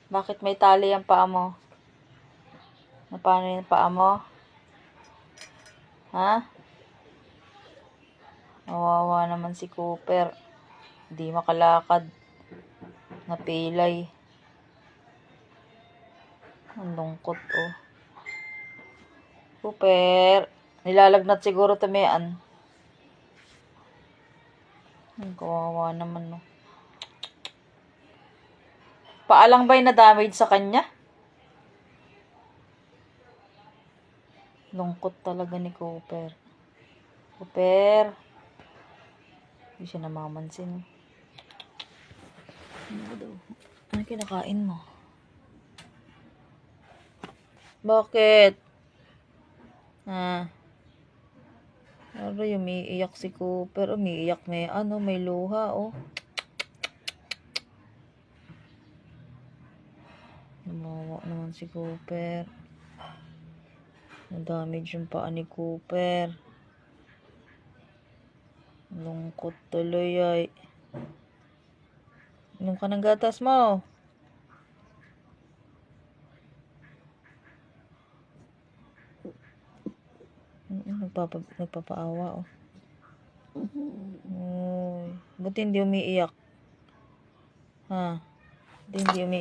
Bakit may tali ang paa mo? Paano yung paa mo? Ha? Kawawa naman si Cooper. Hindi makalakad. Napilay. Ang lungkot, oh. Cooper. Nilalagnat siguro tamian. Ang kawawa naman, no. Paalang ba'y na-damage sa kanya? Lungkot talaga ni Cooper. Cooper. Hindi siya namamansin. Ano daw? Ano kinakain mo? Bakit? Aray, umiiyak si Cooper. Umiiyak may luha, oh. Lumawa naman si Cooper. Na-damage yung paa ni Cooper. Lungkot tuloy ay. Inom ka ng gatas mo. Nagpapaawa, oh. Buti hindi umiiyak. Ha? Hindi umiiyak.